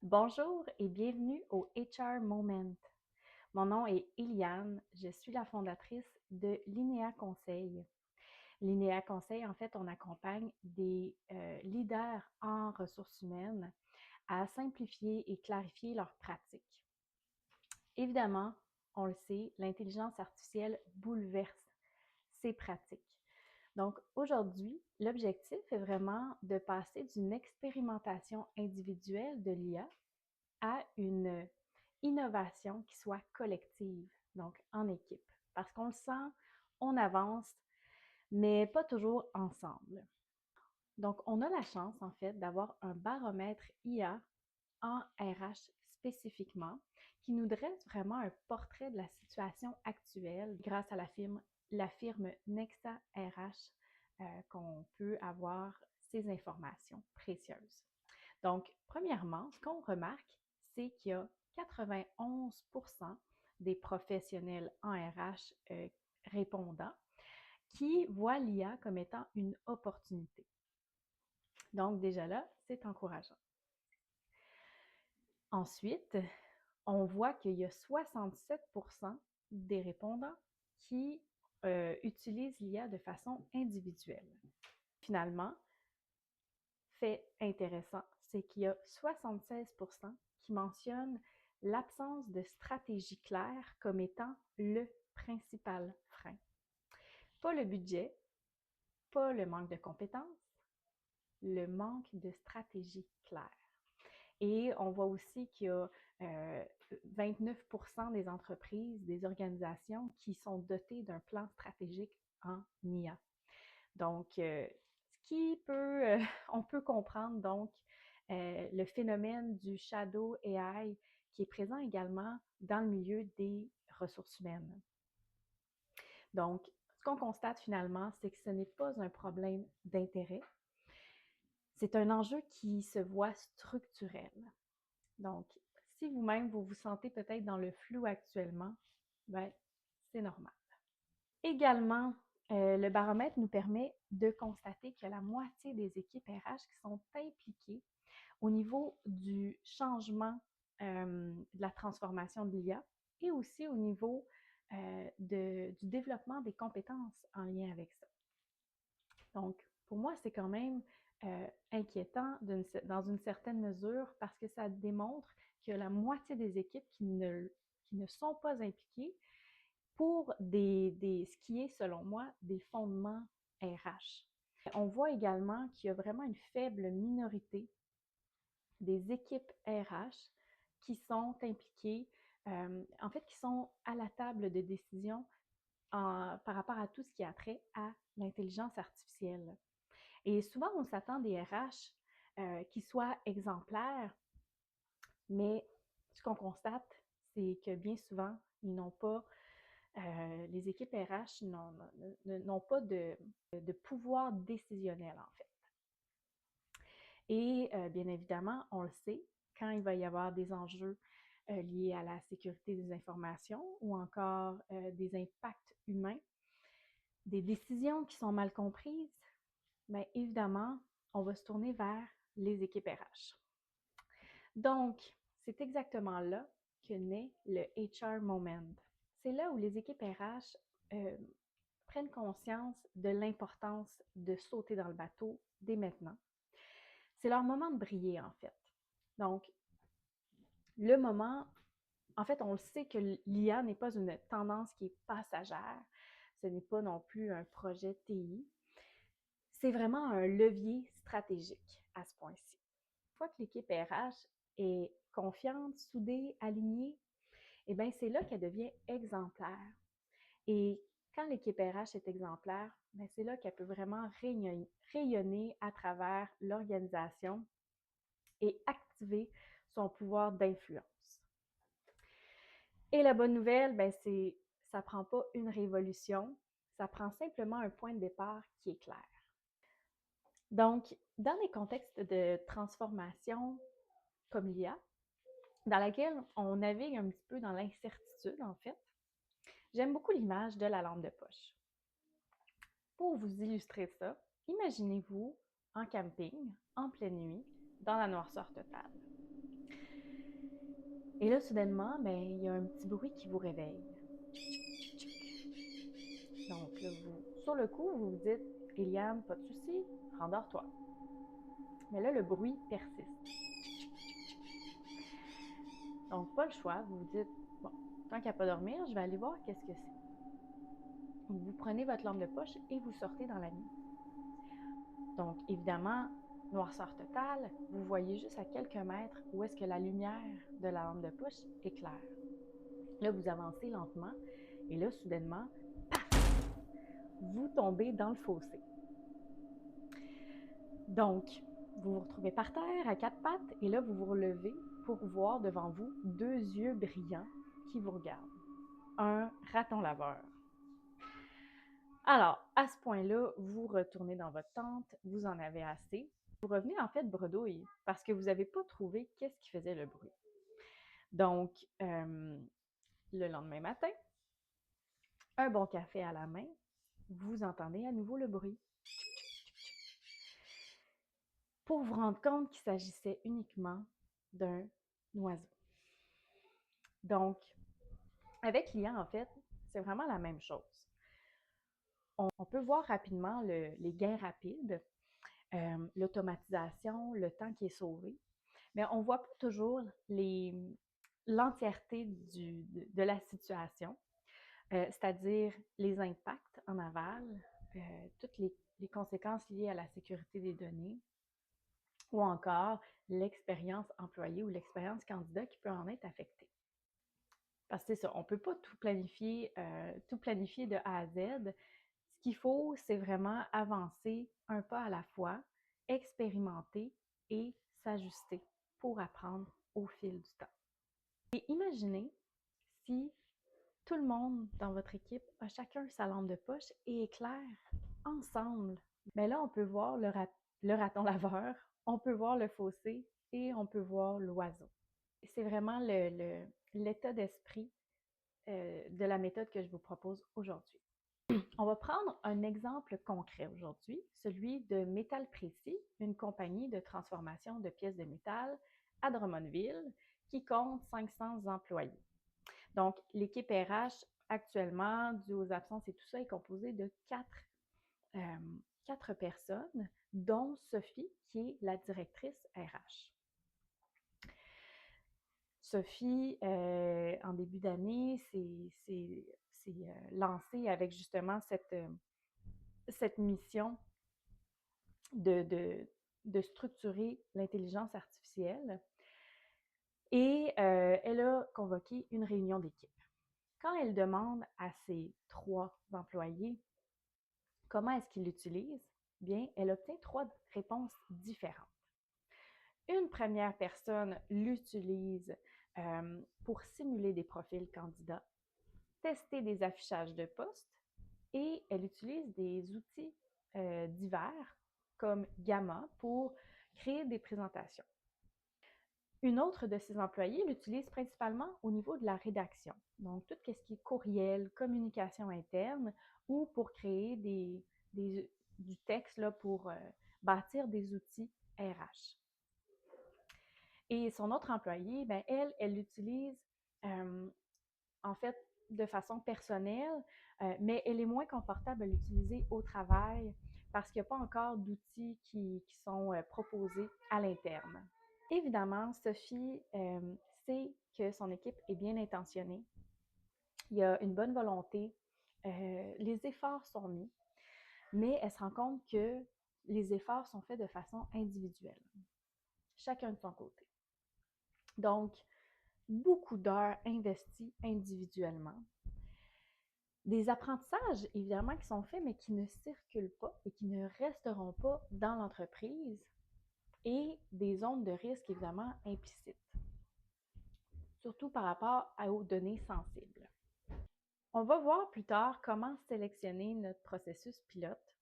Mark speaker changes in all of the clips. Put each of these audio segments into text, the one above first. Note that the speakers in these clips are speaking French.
Speaker 1: Bonjour et bienvenue au HR Moment. Mon nom est Eliane, je suis la fondatrice de l'INEA Conseil. L'INEA Conseil, en fait, on accompagne des leaders en ressources humaines à simplifier et clarifier leurs pratiques. Évidemment, on le sait, l'intelligence artificielle bouleverse ces pratiques. Donc aujourd'hui, l'objectif est vraiment de passer d'une expérimentation individuelle de l'IA à une innovation qui soit collective, donc en équipe. Parce qu'on le sent, on avance, mais pas toujours ensemble. Donc, on a la chance, en fait, d'avoir un baromètre IA en RH spécifiquement, qui nous dresse vraiment un portrait de la situation actuelle grâce à la firme Nexa RH qu'on peut avoir ces informations précieuses. Donc, premièrement, ce qu'on remarque, c'est qu'il y a 91% des professionnels en RH répondants qui voient l'IA comme étant une opportunité. Donc, déjà là, c'est encourageant. Ensuite, on voit qu'il y a 67% des répondants qui utilisent l'IA de façon individuelle. Finalement, fait intéressant, c'est qu'il y a 76% qui mentionnent l'absence de stratégie claire comme étant le principal frein. Pas le budget, pas le manque de compétences, le manque de stratégie claire. Et on voit aussi qu'il y a 29% des entreprises, des organisations qui sont dotées d'un plan stratégique en IA. Donc, on peut comprendre donc le phénomène du shadow AI qui est présent également dans le milieu des ressources humaines. Donc, ce qu'on constate finalement, c'est que ce n'est pas un problème d'intérêt, c'est un enjeu qui se voit structurel. Donc, si vous-même, vous vous sentez peut-être dans le flou actuellement, ben, c'est normal. Également, le baromètre nous permet de constater que la moitié des équipes RH qui sont impliquées au niveau du changement de la transformation de l'IA et aussi au niveau du développement des compétences en lien avec ça. Donc, pour moi, c'est quand même inquiétant dans une certaine mesure parce que ça démontre que la moitié des équipes qui ne sont pas impliquées pour ce qui est, selon moi, des fondements RH. On voit également qu'il y a vraiment une faible minorité des équipes RH qui sont impliquées, en fait, qui sont à la table de décision par rapport à tout ce qui a trait à l'intelligence artificielle. Et souvent, on s'attend des RH qui soient exemplaires, mais ce qu'on constate, c'est que bien souvent, ils n'ont pas les équipes RH n'ont pas de pouvoir décisionnel, en fait. Et bien évidemment, on le sait, quand il va y avoir des enjeux liés à la sécurité des informations ou encore des impacts humains, des décisions qui sont mal comprises, bien évidemment, on va se tourner vers les équipes RH. Donc, c'est exactement là que naît le HR Moment. C'est là où les équipes RH prennent conscience de l'importance de sauter dans le bateau dès maintenant. C'est leur moment de briller, en fait. Donc, le moment, en fait, on le sait que l'IA n'est pas une tendance qui est passagère. Ce n'est pas non plus un projet TI. C'est vraiment un levier stratégique à ce point-ci. Une fois que l'équipe RH est confiante, soudée, alignée, eh bien, c'est là qu'elle devient exemplaire. Et quand l'équipe RH est exemplaire, bien, c'est là qu'elle peut vraiment rayonner à travers l'organisation et activer son pouvoir d'influence. Et la bonne nouvelle, bien, ça ne prend pas une révolution, ça prend simplement un point de départ qui est clair. Donc, dans les contextes de transformation comme l'IA, dans laquelle on navigue un petit peu dans l'incertitude, en fait, j'aime beaucoup l'image de la lampe de poche. Pour vous illustrer ça, imaginez-vous en camping, en pleine nuit, dans la noirceur totale. Et là, soudainement, ben, il y a un petit bruit qui vous réveille. Donc là, sur le coup, vous vous dites, Eliane, pas de souci, rendors-toi. Mais là, le bruit persiste. Donc, pas le choix, vous vous dites, bon, tant qu'à pas dormir, je vais aller voir qu'est-ce que c'est. Donc, vous prenez votre lampe de poche et vous sortez dans la nuit. Donc, évidemment, noirceur totale, vous voyez juste à quelques mètres où est-ce que la lumière de la lampe de poche éclaire. Là, vous avancez lentement et là, soudainement, paf, vous tombez dans le fossé. Donc, vous vous retrouvez par terre à quatre pattes et là, vous vous relevez pour voir devant vous deux yeux brillants qui vous regardent. Un raton laveur. Alors, à ce point-là, vous retournez dans votre tente, vous en avez assez. Vous revenez en fait bredouille parce que vous n'avez pas trouvé qu'est-ce qui faisait le bruit. Donc, le lendemain matin, un bon café à la main, vous entendez à nouveau le bruit. Pour vous rendre compte qu'il s'agissait uniquement d'un oiseau. Donc, avec l'IA, en fait, c'est vraiment la même chose. On peut voir rapidement les gains rapides, l'automatisation, le temps qui est sauvé, mais on ne voit pas toujours l'entièreté de la situation, c'est-à-dire les impacts en aval, toutes les conséquences liées à la sécurité des données, ou encore l'expérience employée ou l'expérience candidat qui peut en être affectée. Parce que c'est ça, on ne peut pas tout planifier de A à Z. Ce qu'il faut, c'est vraiment avancer un pas à la fois, expérimenter et s'ajuster pour apprendre au fil du temps. Et imaginez si tout le monde dans votre équipe a chacun sa lampe de poche et éclaire ensemble. Mais là, on peut voir le raton laveur, on peut voir le fossé et on peut voir l'oiseau. C'est vraiment l'état d'esprit de la méthode que je vous propose aujourd'hui. On va prendre un exemple concret aujourd'hui, celui de Métal Précis, une compagnie de transformation de pièces de métal à Drummondville qui compte 500 employés. Donc, l'équipe RH actuellement, dû aux absences et tout ça, est composée de quatre personnes, dont Sophie, qui est la directrice RH. Sophie, en début d'année, s'est lancée avec justement cette mission de structurer l'intelligence artificielle et elle a convoqué une réunion d'équipe. Quand elle demande à ses 3 employés comment est-ce qu'ils l'utilisent, bien, elle obtient 3 réponses différentes. Une première personne l'utilise pour simuler des profils candidats, tester des affichages de postes et elle utilise des outils divers comme Gamma pour créer des présentations. Une autre de ses employés l'utilise principalement au niveau de la rédaction, donc tout ce qui est courriel, communication interne ou pour créer du texte là, pour bâtir des outils RH. Et son autre employée, ben, elle l'utilise en fait de façon personnelle, mais elle est moins confortable à l'utiliser au travail parce qu'il n'y a pas encore d'outils qui sont proposés à l'interne. Évidemment, Sophie sait que son équipe est bien intentionnée. Il y a une bonne volonté. Les efforts sont mis, mais elle se rend compte que les efforts sont faits de façon individuelle, chacun de son côté. Donc, beaucoup d'heures investies individuellement. Des apprentissages, évidemment, qui sont faits, mais qui ne circulent pas et qui ne resteront pas dans l'entreprise. Et des zones de risque, évidemment, implicites, surtout par rapport aux données sensibles. On va voir plus tard comment sélectionner notre processus pilote,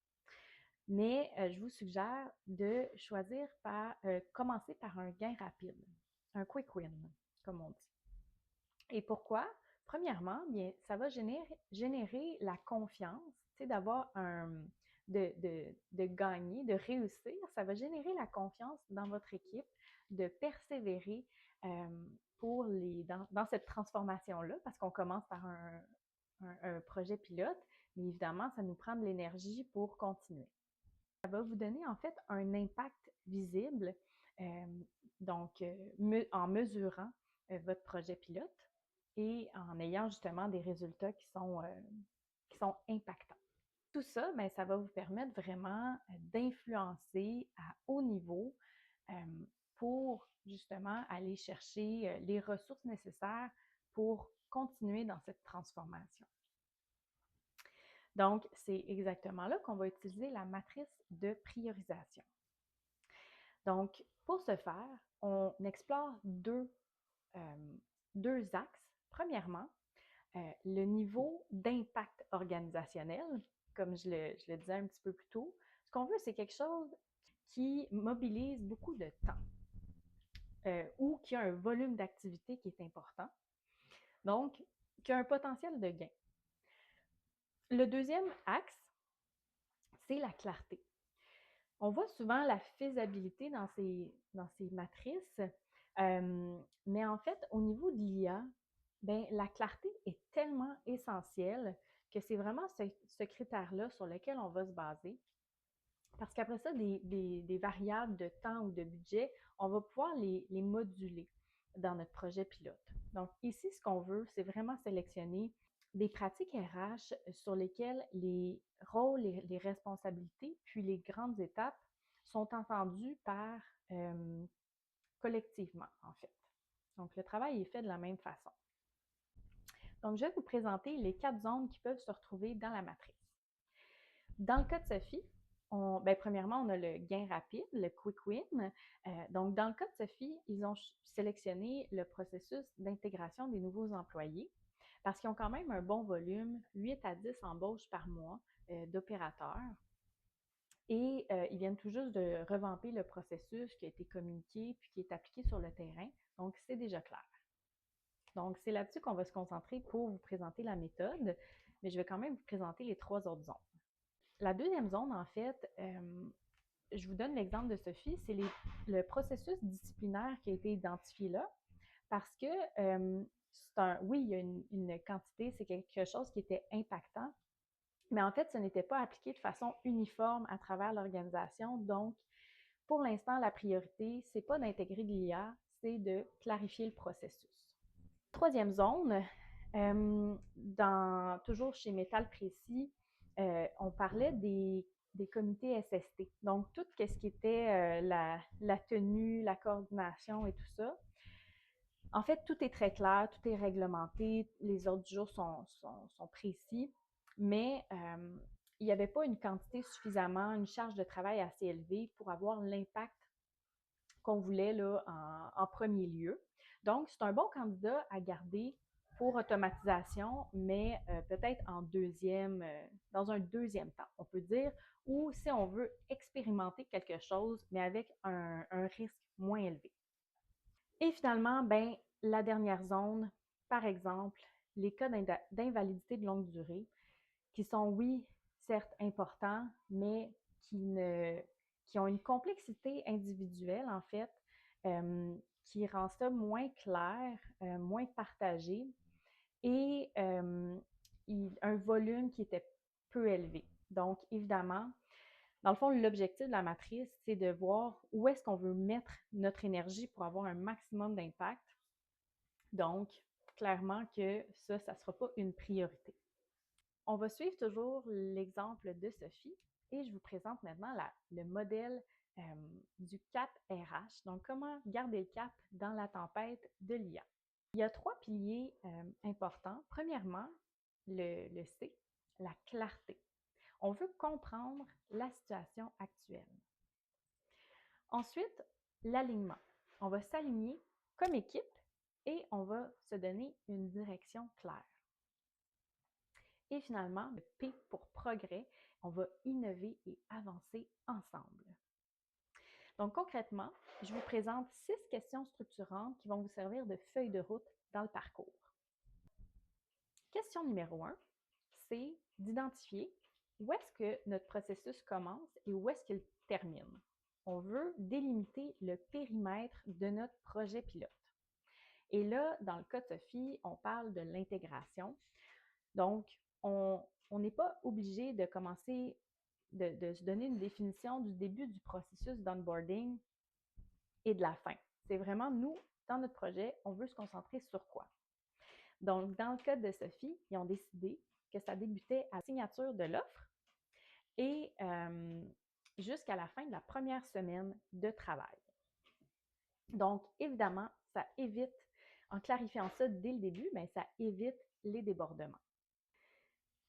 Speaker 1: mais je vous suggère de choisir commencer par un gain rapide, un quick win, comme on dit. Et pourquoi? Premièrement, bien, ça va générer la confiance, d'avoir de gagner, de réussir. Ça va générer la confiance dans votre équipe, de persévérer pour dans cette transformation-là, parce qu'on commence par un projet pilote, mais évidemment, ça nous prend de l'énergie pour continuer. Ça va vous donner en fait un impact visible, en mesurant votre projet pilote et en ayant justement des résultats qui sont impactants. Tout ça, bien, ça va vous permettre vraiment d'influencer à haut niveau pour justement aller chercher les ressources nécessaires pour continuer dans cette transformation. Donc, c'est exactement là qu'on va utiliser la matrice de priorisation. Donc, pour ce faire, on explore deux axes. Premièrement, le niveau d'impact organisationnel, comme je le disais un petit peu plus tôt. Ce qu'on veut, c'est quelque chose qui mobilise beaucoup de temps ou qui a un volume d'activité qui est important, donc qui a un potentiel de gain. Le deuxième axe, c'est la clarté. On voit souvent la faisabilité dans ces matrices, mais en fait, au niveau de l'IA, ben, la clarté est tellement essentielle que c'est vraiment ce critère-là sur lequel on va se baser. Parce qu'après ça, des variables de temps ou de budget, on va pouvoir les moduler dans notre projet pilote. Donc ici, ce qu'on veut, c'est vraiment sélectionner des pratiques RH sur lesquelles les rôles, les responsabilités, puis les grandes étapes sont entendus collectivement, en fait. Donc, le travail est fait de la même façon. Donc, je vais vous présenter les 4 zones qui peuvent se retrouver dans la matrice. Dans le cas de Sophie, premièrement, on a le gain rapide, le quick win. Donc, dans le cas de Sophie, ils ont sélectionné le processus d'intégration des nouveaux employés parce qu'ils ont quand même un bon volume, 8 à 10 embauches par mois d'opérateurs. Et ils viennent tout juste de revamper le processus qui a été communiqué puis qui est appliqué sur le terrain. Donc, c'est déjà clair. Donc, c'est là-dessus qu'on va se concentrer pour vous présenter la méthode, mais je vais quand même vous présenter les 3 autres zones. La deuxième zone, en fait, je vous donne l'exemple de Sophie, c'est le processus disciplinaire qui a été identifié là, parce que oui, il y a une quantité, c'est quelque chose qui était impactant, mais en fait, ce n'était pas appliqué de façon uniforme à travers l'organisation. Donc, pour l'instant, la priorité, c'est pas d'intégrer de l'IA, c'est de clarifier le processus. Troisième zone, toujours chez Métal Précis, on parlait des comités SST. Donc, tout ce qui était la tenue, la coordination et tout ça. En fait, tout est très clair, tout est réglementé, les ordres du jour sont précis, mais il n'y avait pas une quantité suffisamment, une charge de travail assez élevée pour avoir l'impact qu'on voulait là, en premier lieu. Donc, c'est un bon candidat à garder pour automatisation, mais peut-être dans un deuxième temps, on peut dire, ou si on veut expérimenter quelque chose, mais avec un risque moins élevé. Et finalement, ben, la dernière zone, par exemple, les cas d'invalidité de longue durée, qui sont, oui, certes importants, mais qui ont une complexité individuelle, en fait, qui rend ça moins clair, moins partagé et un volume qui était peu élevé. Donc, évidemment, dans le fond, l'objectif de la matrice, c'est de voir où est-ce qu'on veut mettre notre énergie pour avoir un maximum d'impact. Donc, clairement que ça ne sera pas une priorité. On va suivre toujours l'exemple de Sophie et je vous présente maintenant le modèle du cap RH. Donc, comment garder le cap dans la tempête de l'IA. Il y a 3 piliers importants. Premièrement, le C, la clarté. On veut comprendre la situation actuelle. Ensuite, l'alignement. On va s'aligner comme équipe et on va se donner une direction claire. Et finalement, le P pour progrès, on va innover et avancer ensemble. Donc concrètement, je vous présente 6 questions structurantes qui vont vous servir de feuille de route dans le parcours. Question numéro 1, c'est d'identifier où est-ce que notre processus commence et où est-ce qu'il termine. On veut délimiter le périmètre de notre projet pilote. Et là, dans le cas de Sophie, on parle de l'intégration. Donc, on n'est pas obligé de commencer, de se donner une définition du début du processus d'onboarding et de la fin. C'est vraiment nous, dans notre projet, on veut se concentrer sur quoi? Donc, dans le cas de Sophie, ils ont décidé que ça débutait à la signature de l'offre et jusqu'à la fin de la première semaine de travail. Donc, évidemment, ça évite, en clarifiant ça dès le début, bien, ça évite les débordements.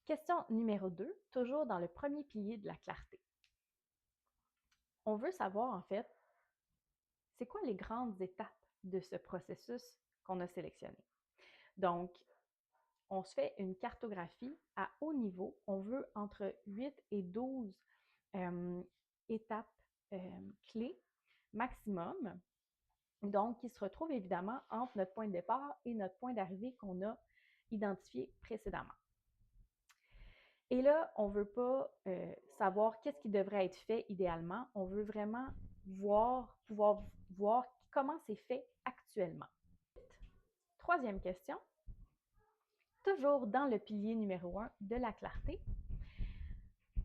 Speaker 1: Question numéro 2, toujours dans le premier pilier de la clarté. On veut savoir, en fait, c'est quoi les grandes étapes de ce processus qu'on a sélectionné. Donc, on se fait une cartographie à haut niveau. On veut entre 8 et 12 étapes clés maximum, donc qui se retrouvent évidemment entre notre point de départ et notre point d'arrivée qu'on a identifié précédemment. Et là, on ne veut pas savoir qu'est-ce qui devrait être fait idéalement. On veut vraiment pouvoir voir comment c'est fait actuellement. Troisième question, toujours dans le pilier numéro 1 de la clarté.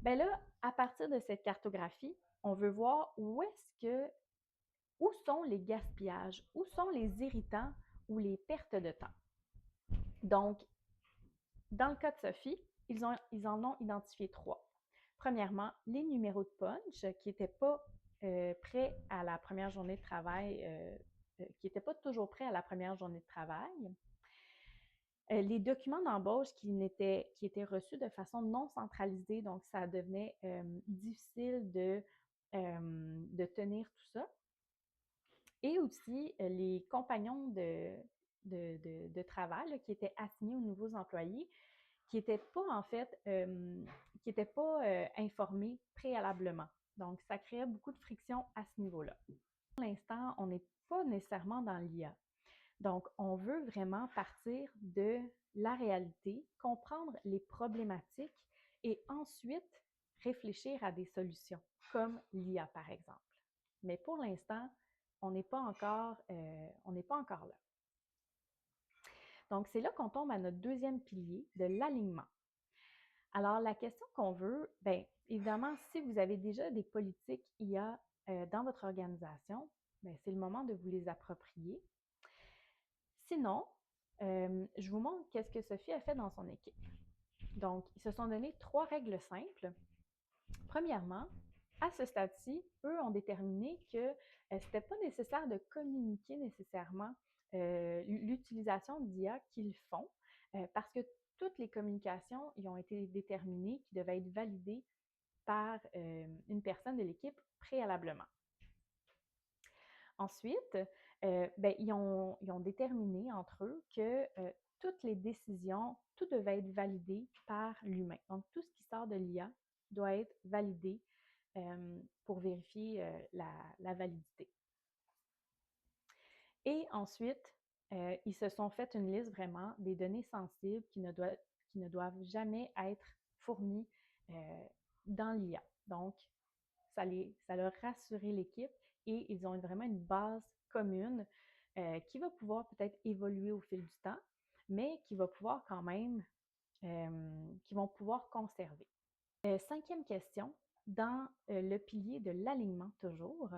Speaker 1: Bien là, à partir de cette cartographie, on veut voir où sont les gaspillages, où sont les irritants ou les pertes de temps. Donc, dans le cas de Sophie, ils en ont identifié 3. Premièrement, les numéros de punch qui n'étaient pas prêts à la première journée de travail, qui n'étaient pas toujours prêts à la première journée de travail. Les documents d'embauche qui étaient reçus de façon non centralisée, donc ça devenait difficile de tenir tout ça. Et aussi les compagnons de travail là, qui étaient assignés aux nouveaux employés, qui n'étaient pas en fait, informés préalablement. Donc, ça créait beaucoup de friction à ce niveau-là. Pour l'instant, on n'est pas nécessairement dans l'IA. Donc, on veut vraiment partir de la réalité, comprendre les problématiques et ensuite réfléchir à des solutions, comme l'IA par exemple. Mais pour l'instant, on n'est pas encore là. Donc, c'est là qu'on tombe à notre deuxième pilier de l'alignement. Alors, la question qu'on veut, bien, évidemment, si vous avez déjà des politiques IA dans votre organisation, bien, c'est le moment de vous les approprier. Sinon, je vous montre qu'est-ce que Sophie a fait dans son équipe. Donc, ils se sont donné 3 règles simples. Premièrement, à ce stade-ci, eux ont déterminé que ce n'était pas nécessaire de communiquer nécessairement l'utilisation d'IA qu'ils font parce que toutes les communications y ont été déterminées qui devaient être validées par une personne de l'équipe préalablement. Ensuite, ben, ils ont déterminé entre eux que toutes les décisions, tout devait être validé par l'humain. Donc, tout ce qui sort de l'IA doit être validé pour vérifier la validité. Et ensuite, ils se sont fait une liste vraiment des données sensibles qui ne doivent jamais être fournies dans l'IA. Donc, ça leur rassuré l'équipe et ils ont vraiment une base commune qui va pouvoir peut-être évoluer au fil du temps, mais qui va pouvoir quand même, qui vont pouvoir conserver. Cinquième question, dans le pilier de l'alignement toujours,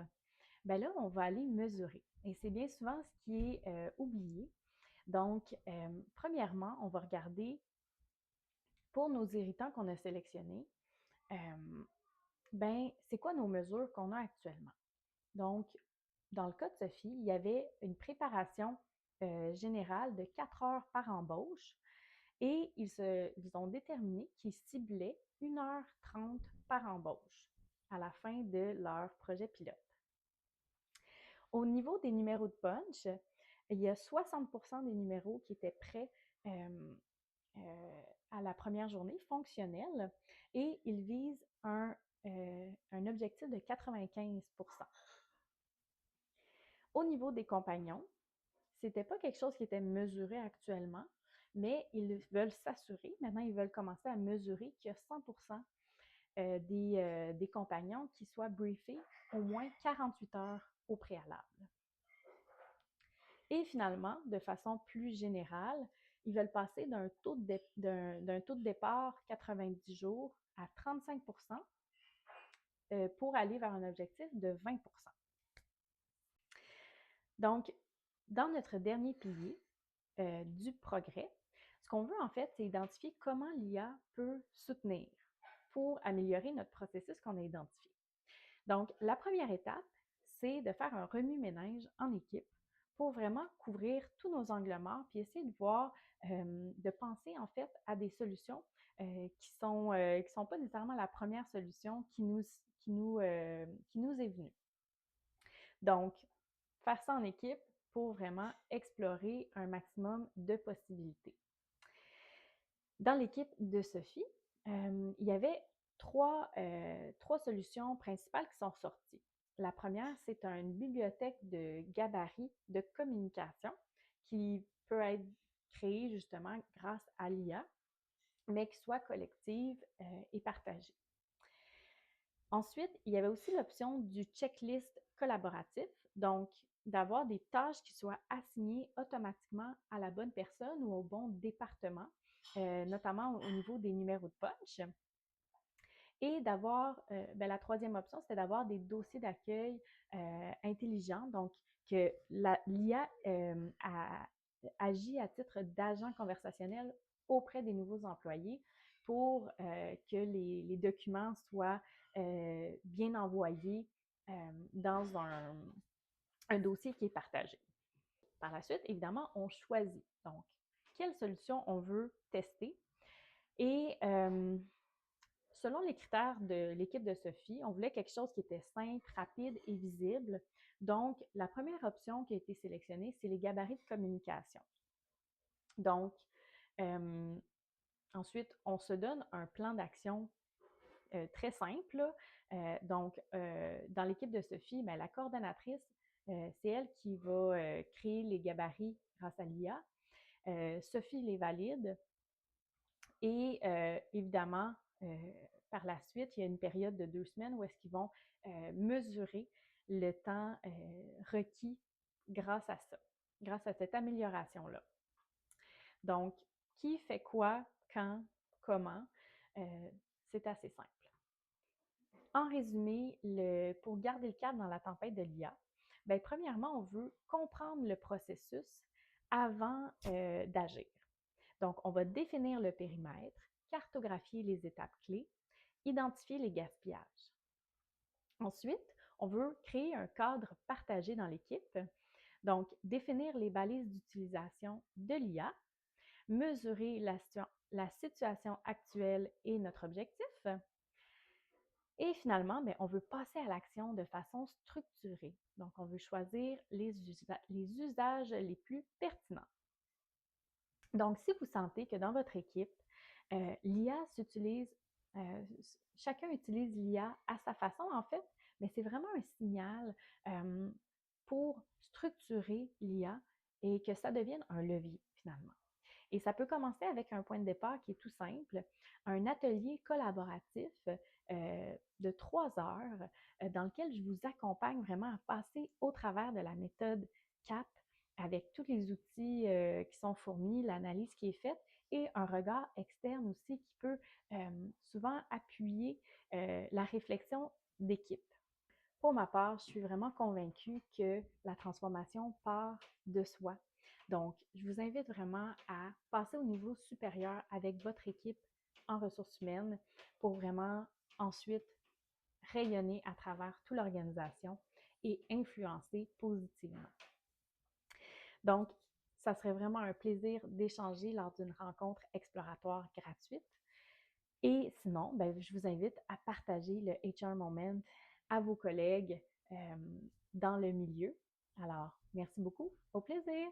Speaker 1: ben là, on va aller mesurer. Et c'est bien souvent ce qui est oublié. Donc, premièrement, on va regarder pour nos irritants qu'on a sélectionnés, ben, c'est quoi nos mesures qu'on a actuellement? Donc, dans le cas de Sophie, il y avait une préparation générale de 4 heures par embauche et ils ont déterminé qu'ils ciblaient 1h30 par embauche à la fin de leur projet pilote. Au niveau des numéros de punch, il y a 60% des numéros qui étaient prêts à la première journée, fonctionnels, et ils visent un objectif de 95%. Au niveau des compagnons, ce n'était pas quelque chose qui était mesuré actuellement, mais ils veulent s'assurer, maintenant ils veulent commencer à mesurer qu'il y a 100% des compagnons qui soient briefés au moins 48 heures au préalable. Et finalement, de façon plus générale, ils veulent passer d'un taux de départ 90 jours à 35 pour aller vers un objectif de 20 Donc, dans notre dernier pilier du progrès, ce qu'on veut en fait, c'est identifier comment l'IA peut soutenir pour améliorer notre processus qu'on a identifié. Donc, la première étape, c'est de faire un remue-ménage en équipe pour vraiment couvrir tous nos angles morts, puis essayer de voir, de penser en fait à des solutions qui sont pas nécessairement la première solution qui nous est venue. Donc, faire ça en équipe pour vraiment explorer un maximum de possibilités. Dans l'équipe de Sophie, il y avait trois solutions principales qui sont sorties. La première, c'est une bibliothèque de gabarits de communication qui peut être créée justement grâce à l'IA, mais qui soit collective et partagée. Ensuite, il y avait aussi l'option du checklist collaboratif, donc d'avoir des tâches qui soient assignées automatiquement à la bonne personne ou au bon département, notamment au niveau des numéros de punch. Et d'avoir, la troisième option, c'était d'avoir des dossiers d'accueil intelligents, donc que l'IA agit à titre d'agent conversationnel auprès des nouveaux employés pour que les documents soient bien envoyés dans un dossier qui est partagé. Par la suite, évidemment, on choisit. Donc, quelle solution on veut tester. Et selon les critères de l'équipe de Sophie, on voulait quelque chose qui était simple, rapide et visible. Donc, la première option qui a été sélectionnée, c'est les gabarits de communication. Donc, ensuite, on se donne un plan d'action très simple. Dans l'équipe de Sophie, la coordonnatrice, c'est elle qui va créer les gabarits grâce à l'IA. Sophie les valide et évidemment, par la suite, il y a une période de 2 semaines où est-ce qu'ils vont mesurer le temps requis grâce à ça, grâce à cette amélioration-là. Donc, qui fait quoi, quand, comment, c'est assez simple. En résumé, pour garder le cadre dans la tempête de l'IA, premièrement, on veut comprendre le processus avant d'agir. Donc, on va définir le périmètre, cartographier les étapes clés, identifier les gaspillages. Ensuite, on veut créer un cadre partagé dans l'équipe, donc définir les balises d'utilisation de l'IA, mesurer la situation actuelle et notre objectif. Et finalement, on veut passer à l'action de façon structurée. Donc, on veut choisir les usages les plus pertinents. Donc, si vous sentez que dans votre équipe, l'IA s'utilise, chacun utilise l'IA à sa façon, en fait, mais c'est vraiment un signal pour structurer l'IA et que ça devienne un levier, finalement. Et ça peut commencer avec un point de départ qui est tout simple, un atelier collaboratif de 3 heures dans lequel je vous accompagne vraiment à passer au travers de la méthode CAP avec tous les outils qui sont fournis, l'analyse qui est faite et un regard externe aussi qui peut souvent appuyer la réflexion d'équipe. Pour ma part, je suis vraiment convaincue que la transformation part de soi. Donc, je vous invite vraiment à passer au niveau supérieur avec votre équipe en ressources humaines pour vraiment ensuite rayonner à travers toute l'organisation et influencer positivement. Donc, ça serait vraiment un plaisir d'échanger lors d'une rencontre exploratoire gratuite. Et sinon, je vous invite à partager le HR Moment à vos collègues dans le milieu. Alors, merci beaucoup. Au plaisir!